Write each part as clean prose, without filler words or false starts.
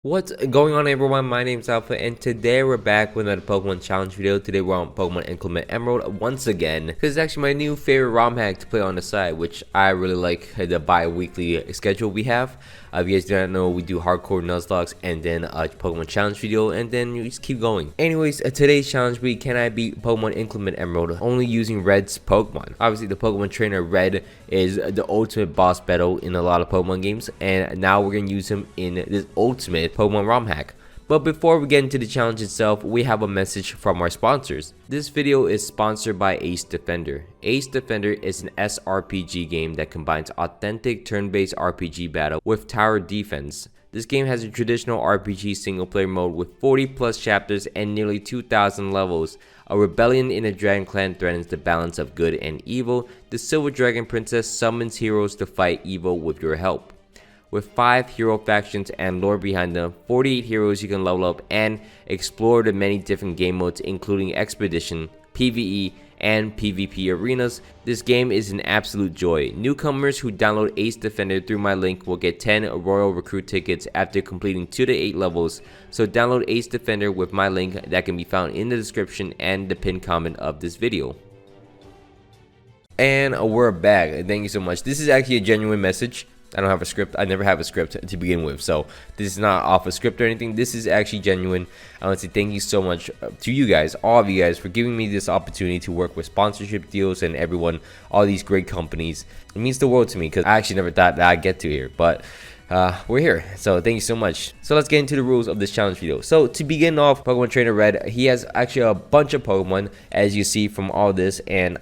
What's going on, everyone? My name's Alpha, and today we're back with another Pokemon challenge video. Today we're on Pokemon Inclement Emerald once again, because it's actually my new favorite ROM hack to play on the side, which I really like the bi-weekly schedule we have. If you guys do not know, we do hardcore nuzlocke and then a Pokemon challenge video, and then you just keep going. Anyways, today's challenge week, can I beat Pokemon Inclement Emerald only using Red's Pokemon? Obviously, the Pokemon trainer Red is the ultimate boss battle in a lot of Pokemon games, and now we're gonna use him in this ultimate Pokemon ROM hack. But before we get into the challenge itself, we have a message from our sponsors. This video is sponsored by Ace Defender. Ace Defender is an SRPG game that combines authentic turn-based RPG battle with tower defense. This game has a traditional RPG single-player mode with 40 plus chapters and nearly 2,000 levels. A rebellion in a dragon clan threatens the balance of good and evil. The Silver Dragon Princess summons heroes to fight evil with your help. With 5 hero factions and lore behind them, 48 heroes you can level up and explore the many different game modes including Expedition, PvE, and PvP arenas. This game is an absolute joy. Newcomers who download Ace Defender through my link will get 10 Royal Recruit tickets after completing 2 to 8 levels. So download Ace Defender with my link that can be found in the description and the pinned comment of this video. And we're back. Thank you so much. This is actually a genuine message. I don't have a script. I never have a script to begin with, so this is not off a script or anything. This is actually genuine. I want to say thank you so much to you guys, all of you guys, for giving me this opportunity to work with sponsorship deals and everyone, all these great companies. It means the world to me because I actually never thought that I'd get to here, but we're here, so thank you so much. So let's get into the rules of this challenge video. So to begin off, Pokemon Trainer Red, he has actually a bunch of Pokemon, as you see from all this, and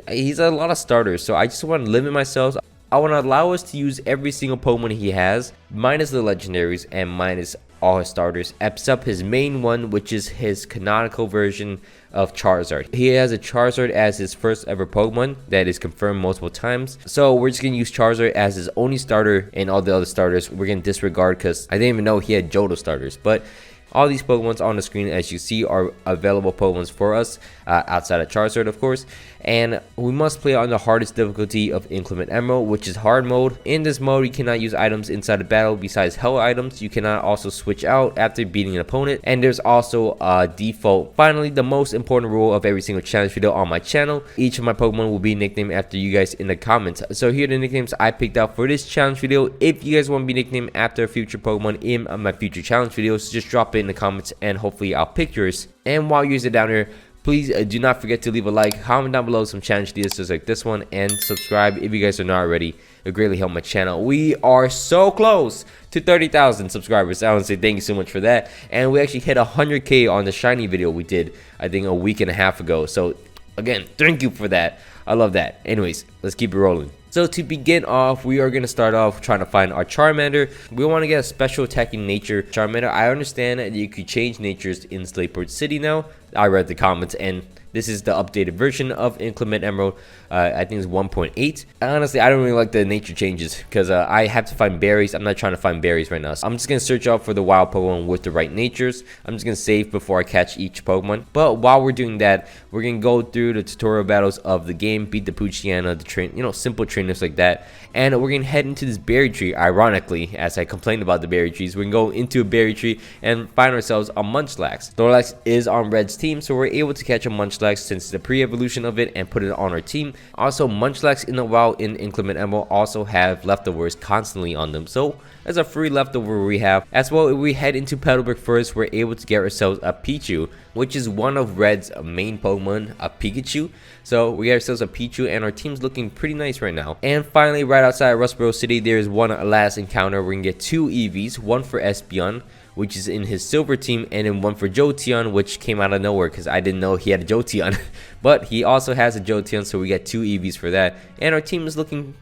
he's a lot of starters, so I just want to limit myself. I want to allow us to use every single Pokemon he has, minus the legendaries and minus all his starters, except his main one, which is his canonical version of Charizard. He has a Charizard as his first ever Pokemon that is confirmed multiple times. So we're just going to use Charizard as his only starter, and all the other starters we're going to disregard because I didn't even know he had Johto starters. But all these Pokemons on the screen, as you see, are available Pokemons for us, outside of Charizard, of course. And we must play on the hardest difficulty of Inclement Emerald, which is hard mode. In this mode, you cannot use items inside the battle besides hell items. You cannot also switch out after beating an opponent. And there's also a default. Finally, the most important rule of every single challenge video on my channel, each of my Pokemon will be nicknamed after you guys in the comments. So here are the nicknames I picked out for this challenge video. If you guys want to be nicknamed after a future Pokemon in my future challenge videos, just drop it in the comments and hopefully I'll pick yours. And while you're down here, please do not forget to leave a like, comment down below some challenge ideas just like this one, and subscribe if you guys are not already. It greatly help my channel. We are so close to 30,000 subscribers. I want to say thank you so much for that. And we actually hit 100K on the shiny video we did, I think, a week and a half ago. So again, thank you for that. I love that. Anyways, let's keep it rolling. So to begin off, we are going to start off trying to find our Charmander. We want to get a special attacking nature Charmander. I understand that you could change natures in Slateport City now. I read the comments, and this is the updated version of Inclement Emerald. I think it's 1.8. Honestly, I don't really like the nature changes because I have to find berries. I'm not trying to find berries right now. So I'm just going to search out for the wild Pokemon with the right natures. I'm just going to save before I catch each Pokemon. But while we're doing that, we're going to go through the tutorial battles of the game, beat the Poochyena, the train, simple trainers like that. And we're going to head into this berry tree. Ironically, as I complained about the berry trees, we're going to go into a berry tree and find ourselves a Munchlax. Snorlax is on Red's team, so we're able to catch a Munchlax since the pre-evolution of it and put it on our team. Also, Munchlax in the wild in Inclement Emerald also have leftovers constantly on them, so as a free leftover we have. As well, if we head into Petalburg first, we're able to get ourselves a Pichu, which is one of Red's main Pokemon, a Pikachu. So we got ourselves a Pichu, and our team's looking pretty nice right now. And finally, right outside Rustboro City, there's one last encounter. We're gonna get 2 EVs, one for Espeon, which is in his silver team, and then one for Jolteon, which came out of nowhere because I didn't know he had a Jolteon. But he also has a Jolteon, so we get 2 EVs for that. And our team is looking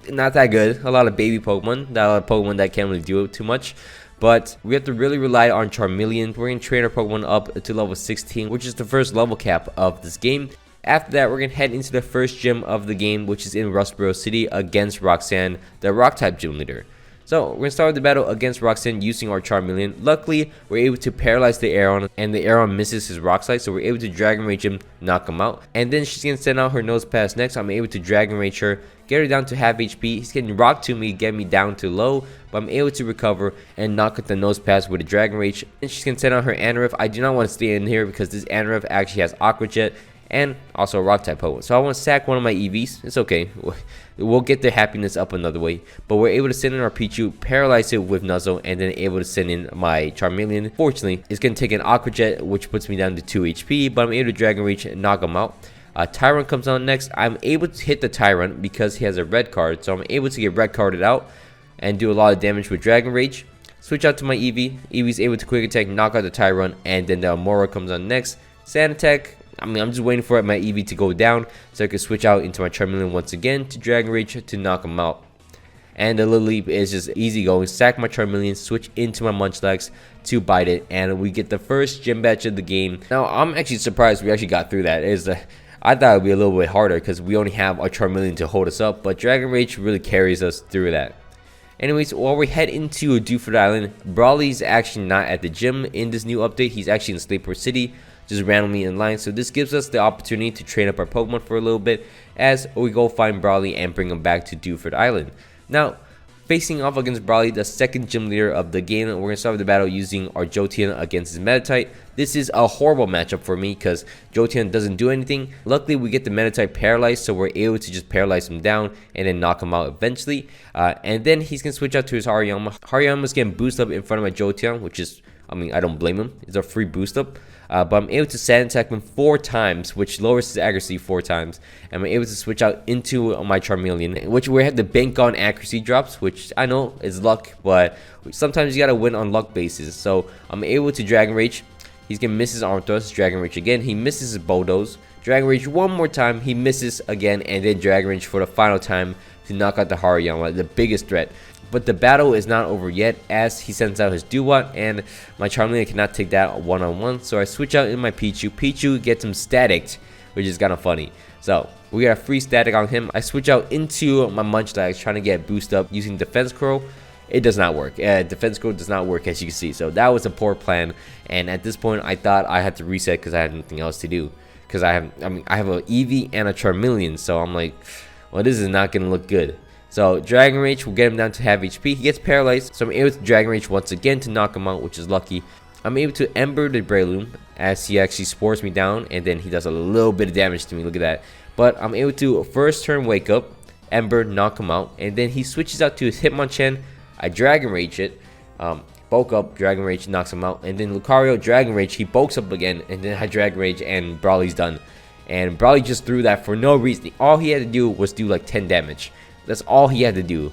not that good. A lot of baby Pokemon, a lot of Pokemon that can't really do too much. But we have to really rely on Charmeleon. We're going to train our Pokemon up to level 16, which is the first level cap of this game. After that, we're going to head into the first gym of the game, which is in Rustboro City against Roxanne, the Rock-type gym leader. So we're going to start with the battle against Roxanne using our Charmeleon. Luckily, we're able to paralyze the Aeron, and the Aeron misses his Rock Slide, so we're able to Dragon Rage him, knock him out. And then she's going to send out her Nosepass next. I'm able to Dragon Rage her, get her down to half HP. He's getting rocked to me, get me down to low, but I'm able to recover and knock out the nose pass with a Dragon Rage. And she's gonna send out her Anarif. I do not want to stay in here because this Anarif actually has Aqua Jet and also a rock type Pokemon. So I want to sack one of my EVs. It's okay. We'll get the happiness up another way. But we're able to send in our Pichu, paralyze it with Nuzzle, and then able to send in my Charmeleon. Fortunately, it's going to take an Aqua Jet, which puts me down to 2 HP, but I'm able to Dragon Rage and knock him out. Tyrant comes on next. I'm able to hit the Tyrant because he has a red card, so I'm able to get red carded out and do a lot of damage with Dragon Rage. Switch out to my Eevee. Eevee's able to quick attack, knock out the Tyrant, and then the Mora comes on next. Sand attack. I mean, I'm just waiting for my Eevee to go down so I can switch out into my Charmeleon once again to Dragon Rage to knock him out. And the Little Leap is just easy going. Sack my Charmeleon, switch into my Munchlax to bite it, and we get the first gym badge of the game. Now, I'm actually surprised we actually got through that. I thought it would be a little bit harder because we only have our Charmeleon to hold us up, but Dragon Rage really carries us through that. Anyways, while we head into Dewford Island, Brawly's actually not at the gym in this new update. He's actually in Sootopolis City, just randomly in line. So this gives us the opportunity to train up our Pokemon for a little bit as we go find Brawly and bring him back to Dewford Island. Now, facing off against Brawly, the second gym leader of the game, we're going to start the battle using our Jolteon against his Monotype. This is a horrible matchup for me because Jolteon doesn't do anything. Luckily, we get the Monotype paralyzed, so we're able to just paralyze him down and then knock him out eventually. And then he's going to switch out to his Hariyama. Hariyama's getting boosted up in front of my Jolteon, which is, I mean, I don't blame him. It's a free boost up. But I'm able to sand attack him 4 times, which lowers his accuracy 4 times. And I'm able to switch out into my Charmeleon, which we have to bank on accuracy drops, which I know is luck, but sometimes you gotta win on luck basis. So I'm able to Dragon Rage. He's gonna miss his Arm Thrust, Dragon Rage again. He misses his Bulldoze, Dragon Rage one more time. He misses again, and then Dragon Rage for the final time to knock out the Hariyama, the biggest threat. But the battle is not over yet as he sends out his Dewott, and my Charmeleon cannot take that one-on-one. So I switch out in my Pichu. Pichu gets him staticked, which is kind of funny. So we got a free static on him. I switch out into my Munchlax trying to get boost up using Defense Curl. It does not work. Defense Curl does not work, as you can see. So that was a poor plan. And at this point, I thought I had to reset because I had nothing else to do. Because I have an Eevee and a Charmeleon. So I'm like, well, this is not going to look good. So Dragon Rage will get him down to half HP. He gets paralyzed, so I'm able to Dragon Rage once again to knock him out, which is lucky. I'm able to Ember the Breloom as he actually spores me down, and then he does a little bit of damage to me. Look at that. But I'm able to first turn Wake Up, Ember, knock him out, and then he switches out to his Hitmonchan. I Dragon Rage it, bulk up, Dragon Rage knocks him out, and then Lucario Dragon Rage, he bulks up again, and then I Dragon Rage, and Brawly's done. And Brawly just threw that for no reason. All he had to do was do like 10 damage. That's all he had to do.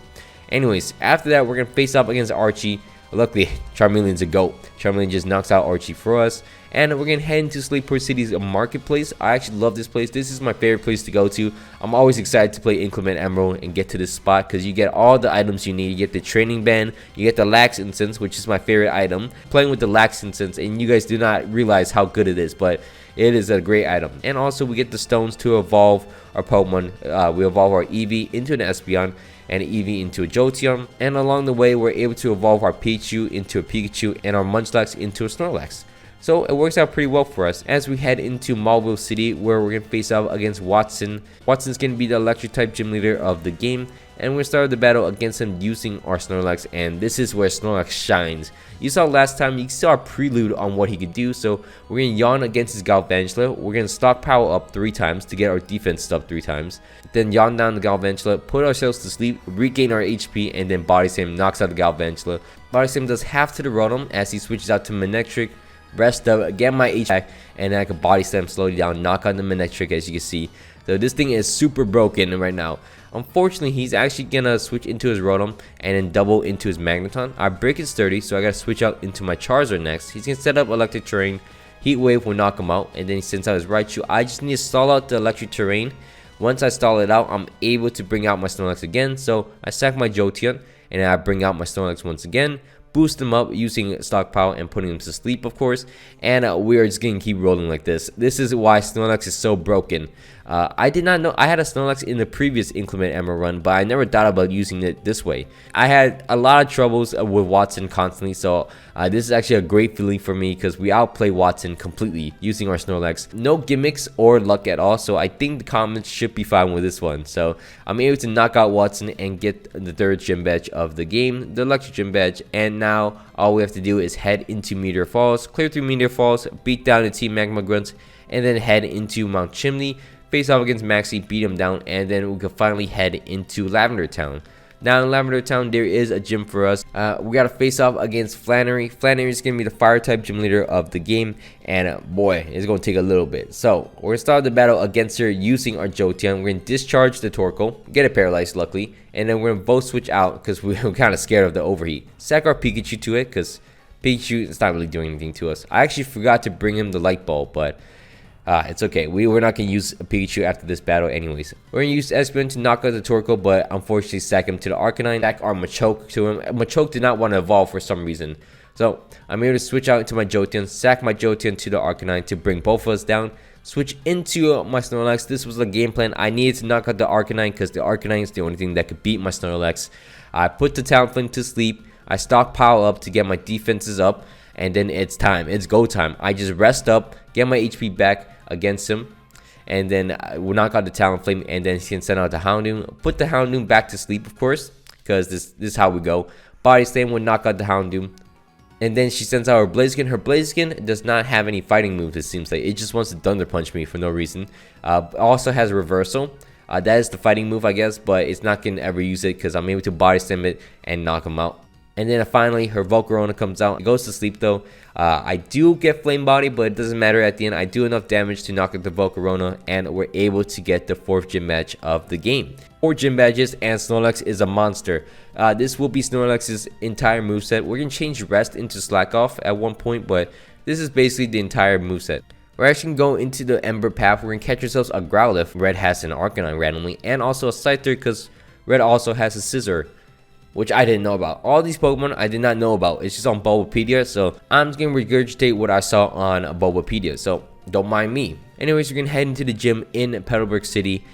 Anyways, after that, we're going to face up against Archie. Luckily, Charmeleon's a GOAT. Charmeleon just knocks out Archie for us. And we're going to head into Sootopolis City's marketplace. I actually love this place. This is my favorite place to go to. I'm always excited to play Inclement Emerald and get to this spot because you get all the items you need. You get the training band. You get the Lax Incense, which is my favorite item. Playing with the Lax Incense, and you guys do not realize how good it is, but it is a great item. And also, we get the stones to evolve our Pokemon. We evolve our Eevee into an Espeon and an Eevee into a Jolteon. And along the way, we're able to evolve our Pichu into a Pikachu and our Munchlax into a Snorlax. So it works out pretty well for us as we head into Mauville City, where we're going to face off against Watson. Watson's going to be the electric type gym leader of the game, and we're going to start the battle against him using our Snorlax, and this is where Snorlax shines. You saw last time, you saw a prelude on what he could do, so we're going to yawn against his Galvantula. We're going to stockpile up 3 times to get our defense up 3 times. Then yawn down the Galvantula, put ourselves to sleep, regain our HP, and then Body Slam knocks out the Galvantula. Body Slam does half to the Rotom as he switches out to Manectric. Rest up, get my HP back, and then I can Body Slam slowly down, knock out the Manectric, as you can see. So this thing is super broken right now. Unfortunately, he's actually gonna switch into his Rotom and then double into his Magneton. Our break is 30, so I gotta switch out into my Charizard next. He's gonna set up Electric Terrain. Heat Wave will knock him out, and then he sends out his Raichu. I just need to stall out the Electric Terrain. Once I stall it out, I'm able to bring out my Snorlax again. So I sack my Jolteon, and then I bring out my Snorlax once again. Boost him up using stockpile and putting him to sleep, of course, and we're just gonna keep rolling like this. This is why Snorlax is so broken. I did not know I had a Snorlax in the previous Inclement Emerald run, but I never thought about using it this way. I had a lot of troubles with Watson constantly, so This is actually a great feeling for me because we outplay Watson completely using our Snorlax. No gimmicks or luck at all, so I think the comments should be fine with this one. So I'm able to knock out Watson and get the 3rd gym badge of the game, the electric gym badge, and now all we have to do is head into Meteor Falls, clear through Meteor Falls, beat down the Team Magma Grunts, and then head into Mount Chimney, face off against Maxi, beat him down, and then we can finally head into Lavender Town. Now in Lavender Town, there is a gym for us. We got to face off against Flannery. Flannery is going to be the fire type gym leader of the game, and boy, it's going to take a little bit. So we're going to start the battle against her using our Jolteon. We're going to discharge the Torkoal, get it paralyzed luckily, and then we're going to both switch out because we're kind of scared of the overheat. Sack our Pikachu to it because Pikachu is not really doing anything to us. I actually forgot to bring him the light bulb, but it's okay. We're not going to use a Pikachu after this battle anyways. We're going to use Espeon to knock out the Torkoal, but unfortunately sack him to the Arcanine. Sack our Machoke to him. Machoke did not want to evolve for some reason. So I'm able to switch out into my Jolteon, sack my Jolteon to the Arcanine to bring both of us down. Switch into my Snorlax. This was the game plan. I needed to knock out the Arcanine because the Arcanine is the only thing that could beat my Snorlax. I put the Talonflame to sleep. I stockpile up to get my defenses up. And then it's time. It's go time. I just rest up, get my HP back against him, and then we'll knock out the Talonflame, and then he can send out the Houndoom. Put the Houndoom back to sleep, of course, because this is how we go. Body Slam will knock out the Houndoom, and then she sends out her Blaziken. Her Blaziken does not have any fighting moves, it seems like. It just wants to Thunder Punch me for no reason. Also has Reversal. That is the fighting move, I guess, but it's not going to ever use it because I'm able to Body Slam it and knock him out. And then finally, her Volcarona comes out. It goes to sleep though. I do get Flame Body, but it doesn't matter at the end. I do enough damage to knock out the Volcarona, and we're able to get the 4th gym badge of the game. 4 gym badges, and Snorlax is a monster. This will be Snorlax's entire moveset. We're going to change Rest into Slack Off at one point, but this is basically the entire moveset. We're actually going to go into the Ember Path. We're going to catch ourselves a Growlithe. Red has an Arcanine randomly, and also a Scyther because Red also has a Scizor, which I didn't know about. All these Pokemon I did not know about. It's just on Bulbapedia, so I'm just going to regurgitate what I saw on Bulbapedia, so don't mind me. Anyways, we're going to head into the gym in Petalburg City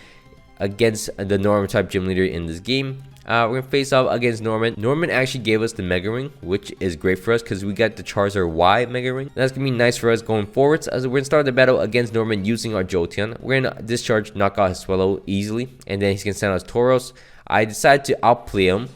against the Norman type gym leader in this game. We're going to face off against Norman. Norman actually gave us the Mega Ring, which is great for us because we got the Charizard Y Mega Ring. That's going to be nice for us going forwards. As we're going to start the battle against Norman using our Jolteon. We're going to discharge, knock out his Swallow easily, and then he's going to send us Tauros. I decided to outplay him,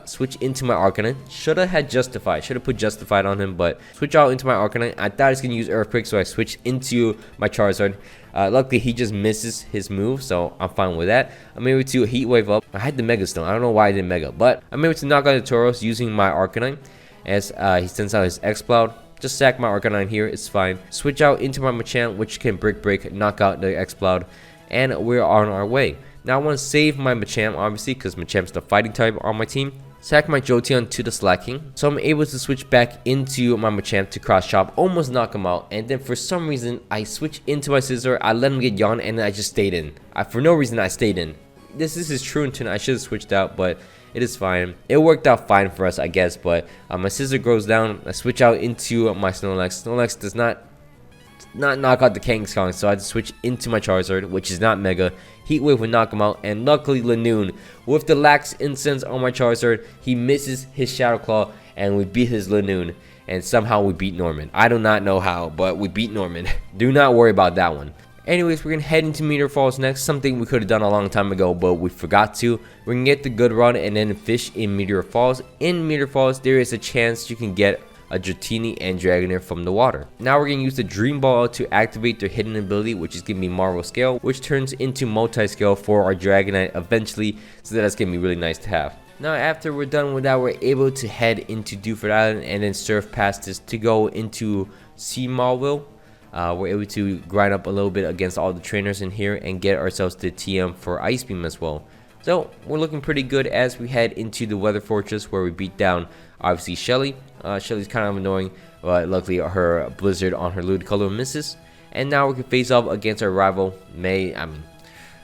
switch into my Arcanine. Should have had Justified. Should have put Justified on him, but switch out into my Arcanine. I thought he was going to use Earthquake, so I switched into my Charizard. Luckily, he just misses his move, so I'm fine with that. I'm able to Heat Wave up. I had the Mega Stone. I don't know why I didn't Mega, but I'm able to knock out the Tauros using my Arcanine as he sends out his X-Cloud. Just sack my Arcanine here. It's fine. Switch out into my Machamp, which can Break, knock out the X-Cloud, and we're on our way. Now I want to save my Machamp, obviously, because Machamp's the fighting type on my team. Sack my Jolteon to the Slacking. So I'm able to switch back into my Machamp to cross chop, almost knock him out. And then for some reason, I switch into my Scizor. I let him get yawn, and then I just stayed in. For no reason, I stayed in. This is his true intent. I should have switched out, but it is fine. It worked out fine for us, I guess. But my Scizor goes down. I switch out into my Snorlax. Snorlax does not knock out the Kangaskhan, so I had to switch into my Charizard, which is not Mega. Heat Wave would knock him out, and luckily Lanoon, with the Lax Incense on my Charizard, he misses his Shadow Claw, and we beat his Lanoon, and somehow we beat Norman. I do not know how, but we beat Norman. Do not worry about that one. Anyways, we're going to head into Meteor Falls next, something we could have done a long time ago, but we forgot to. We're going to get the Good Run and then fish in Meteor Falls. In Meteor Falls, there is a chance you can get a Dratini and Dragonair from the water. Now we're going to use the Dream Ball to activate their hidden ability, which is going to be Marvel Scale, which turns into Multi-Scale for our Dragonite eventually, so that's going to be really nice to have. Now after we're done with that, we're able to head into Dewford Island and then surf past this to go into Sea Mauville. We're able to grind up a little bit against all the trainers in here and get ourselves the TM for Ice Beam as well. So we're looking pretty good as we head into the Weather Fortress, where we beat down obviously Shelly. Shelly's kind of annoying, but luckily her Blizzard on her Ludicolo misses. And now we can face off against our rival May.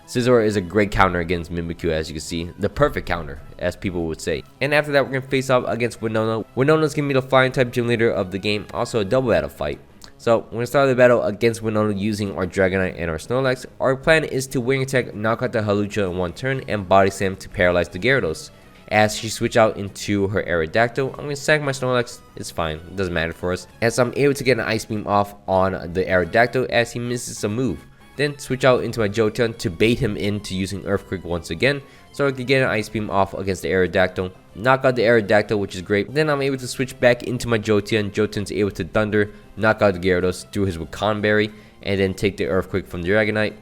Scizor is a great counter against Mimikyu, as you can see. The perfect counter, as people would say. And after that, we're going to face off against Winona. Winona's going to be the flying type gym leader of the game. Also a double battle fight. So we're going to start the battle against Winona using our Dragonite and our Snorlax. Our plan is to Wing Attack, knock out the Hawlucha in one turn, and Body Slam to paralyze the Gyarados. as she switch out into her Aerodactyl. I'm going to sack my Snorlax. It's fine. It doesn't matter for us. As I'm able to get an Ice Beam off on the Aerodactyl as he misses a move. Then switch out into my Jolteon to bait him into using Earthquake once again, so I could get an Ice Beam off against the Aerodactyl. Knock out the Aerodactyl, which is great. Then I'm able to switch back into my Jolteon. Jolteon's able to Thunder, knock out the Gyarados through his Wakan Berry, and then take the Earthquake from the Dragonite.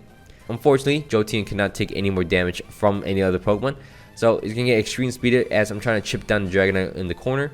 Unfortunately, Jolteon cannot take any more damage from any other Pokemon, so he's going to get Extreme Speeded as I'm trying to chip down the Dragonite in the corner.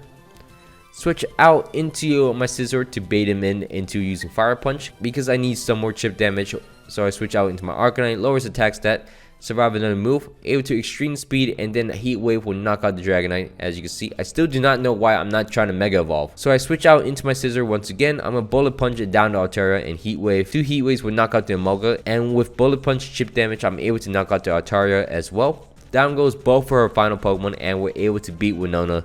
Switch out into my Scizor to bait him into using Fire Punch because I need some more chip damage. So I switch out into my Arcanine, lowers attack stat, survive another move, able to Extreme Speed, and then Heat Wave will knock out the Dragonite. As you can see, I still do not know why I'm not trying to Mega Evolve. So I switch out into my Scizor once again. I'm going to Bullet Punch it down to Altaria and Heat Wave. 2 Heat Waves will knock out the Emolga, and with Bullet Punch chip damage, I'm able to knock out the Altaria as well. Down goes both for her final Pokemon, and we're able to beat Winona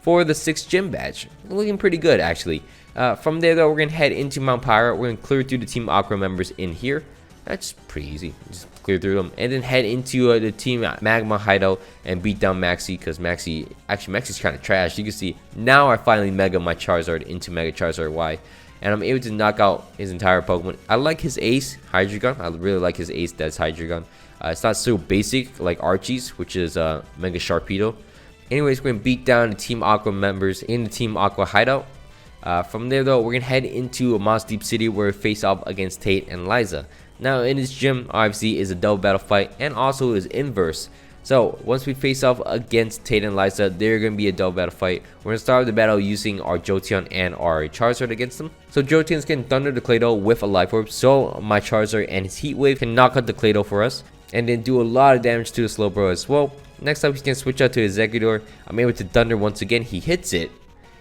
for the 6th gym badge. Looking pretty good, actually. From there, though, we're going to head into Mount Pyra. We're going to clear through the Team Aqua members in here. That's pretty easy. Just clear through them. And then head into the Team Magma hideout and beat down Maxie. Because Maxie's kind of trash. You can see, now I finally Mega my Charizard into Mega Charizard Y. And I'm able to knock out his entire Pokemon. I like his ace, Hydreigon. I really like his ace, that's Hydreigon. It's not so basic like Archie's, which is Mega Sharpedo. Anyways, we're going to beat down the Team Aqua members in the Team Aqua hideout. From there, though, we're going to head into Mossdeep City where we face off against Tate and Liza. Now, in this gym, obviously, is a double battle fight and also is inverse. So, once we face off against Tate and Liza, they're going to be a double battle fight. We're going to start the battle using our Jolteon and our Charizard against them. So, Jolteon's getting Thunder the Claydol with a Life Orb, so my Charizard and his Heat Wave can knock out the Claydol for us. And then do a lot of damage to the Slowbro as well. Next up, he's going to switch out to Exeggutor. I'm able to Thunder once again. He hits it.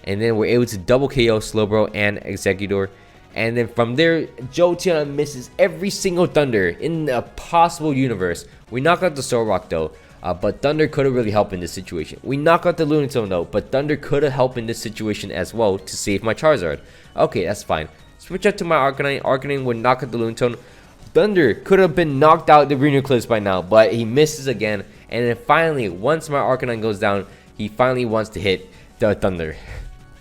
And then we're able to double KO Slowbro and Exeggutor. And then from there, Jolteon misses every single Thunder in the possible universe. We knock out the Solrock though, but Thunder could have really helped in this situation. We knock out the Lunatone though, but Thunder could have helped in this situation as well to save my Charizard. Okay, that's fine. Switch out to my Arcanine. Arcanine would knock out the Lunatone. Thunder could have been knocked out the Green Eclipse by now, but he misses again. And then finally, once my Arcanine goes down, he finally wants to hit the Thunder.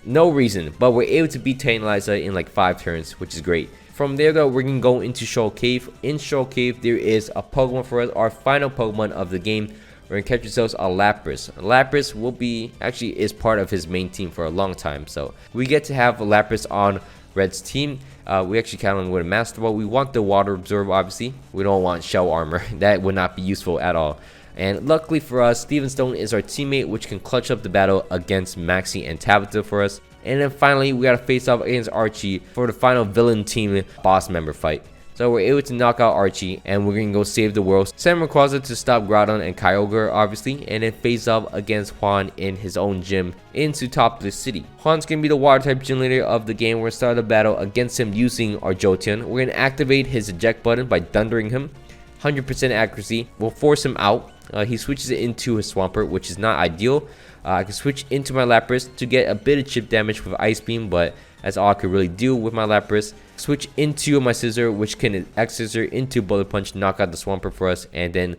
No reason, but we're able to beat Tate and Liza in like 5 turns, which is great. From there though, we're gonna go into Shoal Cave. In Shoal Cave, there is a Pokemon for us, our final Pokemon of the game. We're gonna catch ourselves a Lapras. Lapras will be, actually is part of his main team for a long time. So we get to have Lapras on Red's team. We actually count on with a Master Ball. We want the Water Absorb, obviously. We don't want Shell Armor. That would not be useful at all. And luckily for us, Steven Stone is our teammate, which can clutch up the battle against Maxie and Tabitha for us. And then finally, we got to face off against Archie for the final villain team boss member fight. So we're able to knock out Archie, and we're going to go save the world. Send Rayquaza to stop Groudon and Kyogre, obviously, and then face off against Juan in his own gym in Sootopolis City. Juan's going to be the Water-type gym leader of the game. We're going to start the battle against him using our Jolteon. We're going to activate his eject button by thundering him. 100% accuracy. We'll force him out. He switches it into his Swampert, which is not ideal. I can switch into my Lapras to get a bit of chip damage with Ice Beam, but that's all I could really do with my Lapras. Switch into my Scizor, which can X-Scissor into Bullet Punch, knock out the Swampert for us, and then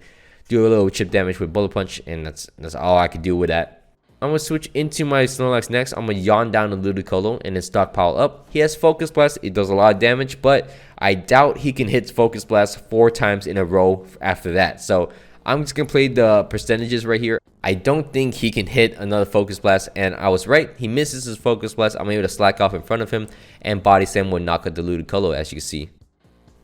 do a little chip damage with Bullet Punch, and that's all I could do with that. I'm going to switch into my Snorlax next. I'm going to yawn down the Ludicolo and then stockpile up. He has Focus Blast. It does a lot of damage, but I doubt he can hit Focus Blast 4 times in a row after that. So I'm just going to play the percentages right here. I don't think he can hit another Focus Blast, and I was right. He misses his Focus Blast. I'm able to slack off in front of him, and Body Slam will knock out the Ludicolo, as you can see.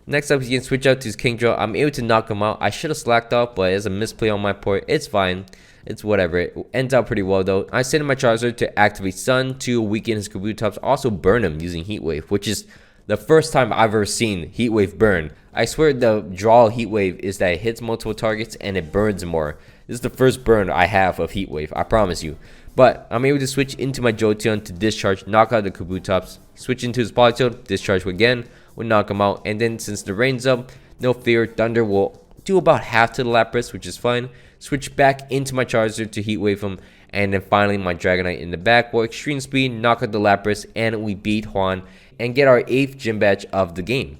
Next up, he can switch out to his Kingdra. I'm able to knock him out. I should have slacked off, but it's a misplay on my part. It's fine. It's whatever. It ends out pretty well, though. I send in my Charizard to activate Sun to weaken his Kabutops. Also burn him using Heat Wave, which is the first time I've ever seen Heat Wave burn. I swear the draw Heat Wave is that it hits multiple targets and it burns more. This is the first burn I have of Heat Wave, I promise you. But I'm able to switch into my Jolteon to discharge, knock out the Kabutops. Switch into his Politoed, discharge again, will knock him out. And then since the rain's up, no fear, Thunder will do about half to the Lapras, which is fine. Switch back into my Charizard to Heat Wave him. And then finally my Dragonite in the back will Extreme Speed, knock out the Lapras, and we beat Juan and get our 8th gym badge of the game.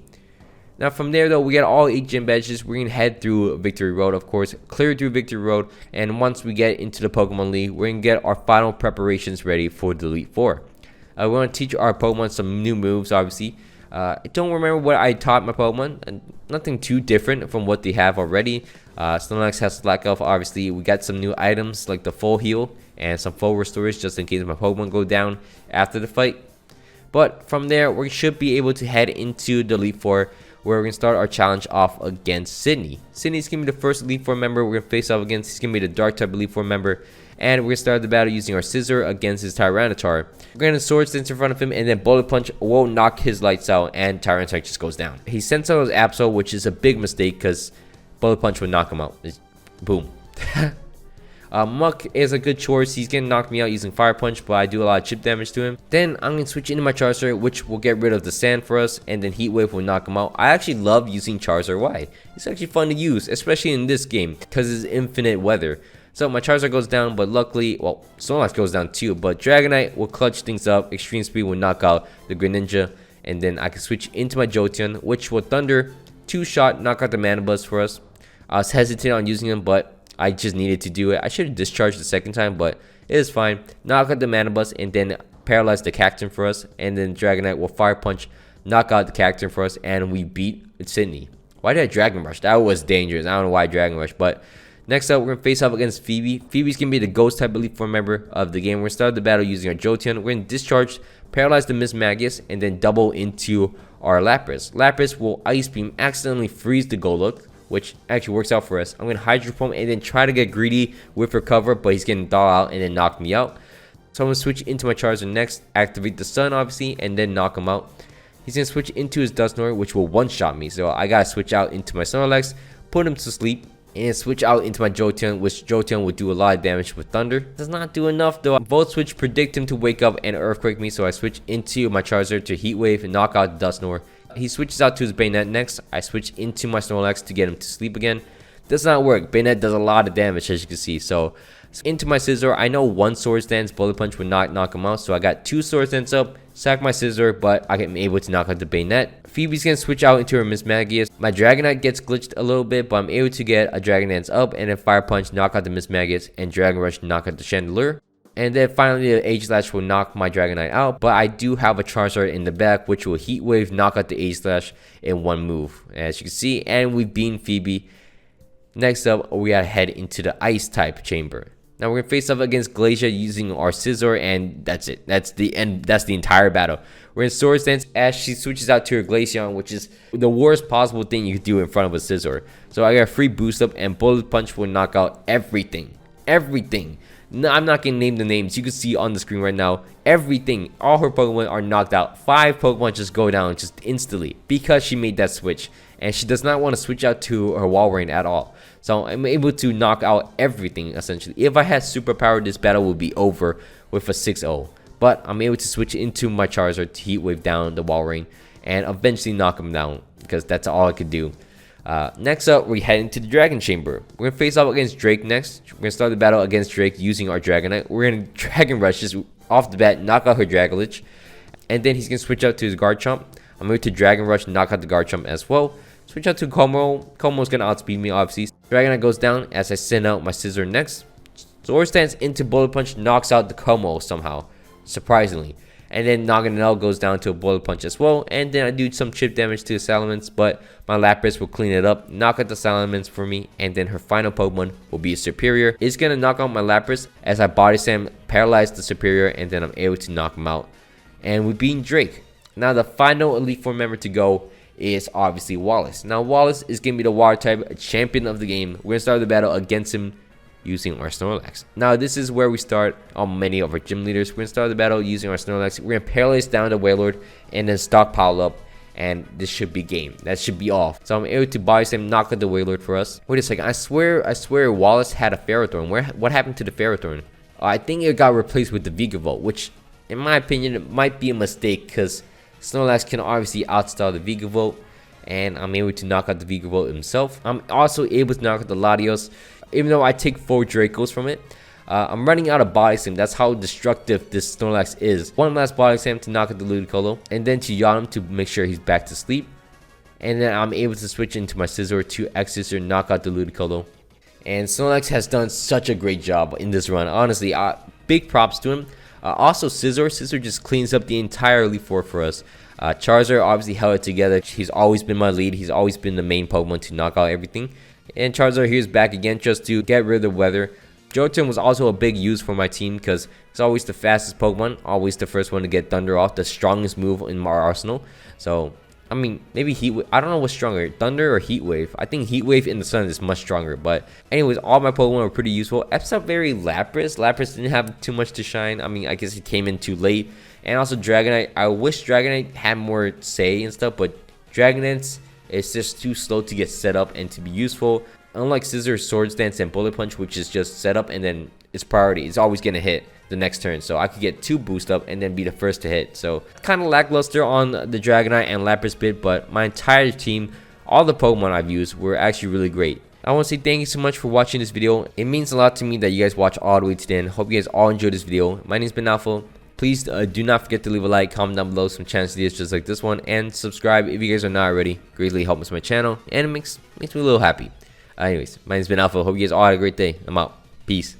Now from there though, we got all 8 gym badges. We're gonna head through Victory Road, of course, clear through Victory Road, and once we get into the Pokemon League, we're gonna get our final preparations ready for the Elite Four. We want to teach our Pokemon some new moves, obviously. I don't remember what I taught my Pokemon, and nothing too different from what they have already. Snorlax has Slack Off, obviously. We got some new items like the full heal and some full restores just in case my Pokemon go down after the fight. But from there, we should be able to head into the Elite Four, where we're going to start our challenge off against Sydney. Sydney's going to be the first Elite Four member we're going to face off against. He's going to be the Dark type Elite Four member. And we're going to start the battle using our Scissor against his Tyranitar. We're going to Sword Stance in front of him, and then Bullet Punch will knock his lights out, and Tyranitar just goes down. He sends out his Absol, which is a big mistake because Bullet Punch would knock him out. Boom. Muck is a good choice. He's gonna knock me out using Fire Punch, but I do a lot of chip damage to him. Then I'm gonna switch into my Charizard, which will get rid of the sand for us, and then Heat Wave will knock him out. I actually love using Charizard. Why? It's actually fun to use, especially in this game because it's infinite weather. So my Charizard goes down, but luckily, well, Snorlax goes down too. But Dragonite will clutch things up. Extreme Speed will knock out the Greninja, and then I can switch into my Jolteon, which will Thunder, 2-shot, knock out the Manabuzz for us. I was hesitant on using him, but I just needed to do it. I should have discharged the second time, but it is fine. Knock out the Manabuzz and then paralyze the Cacturne for us. And then Dragonite will Fire Punch, knock out the Cacturne for us, and we beat Sydney. Why did I Dragon Rush? That was dangerous. I don't know why I Dragon Rush, but next up, we're going to face off against Phoebe. Phoebe's going to be the Ghost type Elite Four member of the game. We're going to start the battle using our Jolteon. We're going to discharge, paralyze the Miss Magius, and then double into our Lapras. Lapras will Ice Beam, accidentally freeze the Golduck, which actually works out for us. I'm going to Hydro Pump and then try to get greedy with Recover, but he's going to thaw out and then knock me out. So I'm going to switch into my Charizard next, activate the Sun obviously, and then knock him out. He's going to switch into his Dusknoir, which will one-shot me. So I got to switch out into my Snorlax, put him to sleep, and switch out into my Jolteon, which Jolteon will do a lot of damage with Thunder. Does not do enough though. Volt Switch predict him to wake up and Earthquake me, so I switch into my Charizard to Heat Wave and knock out Dusknoir. He switches out to his Bayonet next. I switch into my Snorlax to get him to sleep again. Does not work. Bayonet does a lot of damage, as you can see. So into my Scissor, I know one Sword Stance Bullet Punch would not knock him out, so I got 2 Sword Stance up, sack my Scissor, but I am able to knock out the Bayonet. Phoebe's gonna switch out into her Miss Magius. My Dragonite gets glitched a little bit, but I'm able to get a Dragon Dance up and then Fire Punch, knock out the Miss Magius, and Dragon Rush, knock out the Chandelure. And then finally the Aegislash will knock my Dragonite out, but I do have a Charizard in the back which will Heat Wave, knock out the Aegislash in one move, as you can see, and we've beaten Phoebe. Next up, we gotta head into the Ice type chamber. Now we're gonna face off against Glacia using our Scissor, and that's it. That's the end. That's the entire battle. We're in Sword Stance as she switches out to her Glaceon, which is the worst possible thing you could do in front of a Scissor. So I got a free boost up, and Bullet Punch will knock out everything. Everything. No, I'm not gonna name the names. You can see on the screen right now. Everything. All her Pokemon are knocked out. 5 Pokemon just go down just instantly because she made that switch, and she does not want to switch out to her Walrein at all. So I'm able to knock out everything essentially. If I had superpower, this battle would be over with a 6-0. But I'm able to switch into my Charizard to Heat Wave down the Walrein and eventually knock him down because that's all I could do. Next up, we head into the Dragon Chamber. We're gonna face off against Drake next. We're gonna start the battle against Drake using our Dragonite. We're gonna Dragon Rush just off the bat, knock out her Dragolich, and then he's gonna switch out to his Garchomp. I'm going to Dragon Rush, knock out the Garchomp as well. Switch out to Como. Como's gonna outspeed me, obviously. Dragonite goes down as I send out my Scissor next. Sword Stance into Bullet Punch, knocks out the Como somehow, surprisingly. And then Naganadel goes down to a Bullet Punch as well. And then I do some chip damage to the Salamence, but my Lapras will clean it up, knock out the Salamence for me. And then her final Pokemon will be a Superior. It's going to knock out my Lapras as I Body Slam, paralyze the Superior, and then I'm able to knock him out. And we beat Drake. Now the final Elite Four member to go is obviously Wallace. Now Wallace is going to be the Water type champion of the game. We're going to start the battle against him using our Snorlax. Now this is where we start on many of our gym leaders. We're gonna start the battle using our Snorlax. We're gonna paralyze down the Wailord and then stockpile up, and this should be game. That should be off. So I'm able to Body Slam, knock out the Wailord for us. Wait a second, I swear Wallace had a Ferrothorn. What happened to the Ferrothorn? I think it got replaced with the Vigavolt, which in my opinion it might be a mistake because Snorlax can obviously outstyle the Vigavolt, and I'm able to knock out the Vigavolt himself. I'm also able to knock out the Latios. Even though I take 4 Dracos from it, I'm running out of Body Slam. That's how destructive this Snorlax is. One last Body Slam to knock out the Ludicolo, and then to yawn him to make sure he's back to sleep. And then I'm able to switch into my Scizor to X-Scissor, knock out the Ludicolo. And Snorlax has done such a great job in this run. Honestly, big props to him. Also, Scizor just cleans up the entire Elite Four for us. Charizard obviously held it together. He's always been my lead. He's always been the main Pokemon to knock out everything. And Charizard here's back again just to get rid of the weather. Jolteon was also a big use for my team because it's always the fastest Pokemon, always the first one to get Thunder off, the strongest move in my arsenal. So, I mean, maybe Heat Wave. I don't know what's stronger, Thunder or Heat Wave. I think Heat Wave in the sun is much stronger. But anyways, all my Pokemon were pretty useful. Except very Lapras. Lapras didn't have too much to shine. I mean, I guess it came in too late. And also Dragonite. I wish Dragonite had more say and stuff, but Dragonite is just too slow to get set up and to be useful. Unlike Scizor, Swords Dance, and Bullet Punch, which is just set up and then its priority. It's always going to hit the next turn. So I could get 2 boost up and then be the first to hit. So kind of lackluster on the Dragonite and Lapras bit, but my entire team, all the Pokemon I've used were actually really great. I want to say thank you so much for watching this video. It means a lot to me that you guys watch all the way to the end. Hope you guys all enjoyed this video. My name's been Alpha. Please do not forget to leave a like, comment down below some chance videos just like this one, and subscribe if you guys are not already. Greatly helps my channel and it makes me a little happy. Anyways, my name's been Alpha. Hope you guys all had a great day. I'm out. Peace.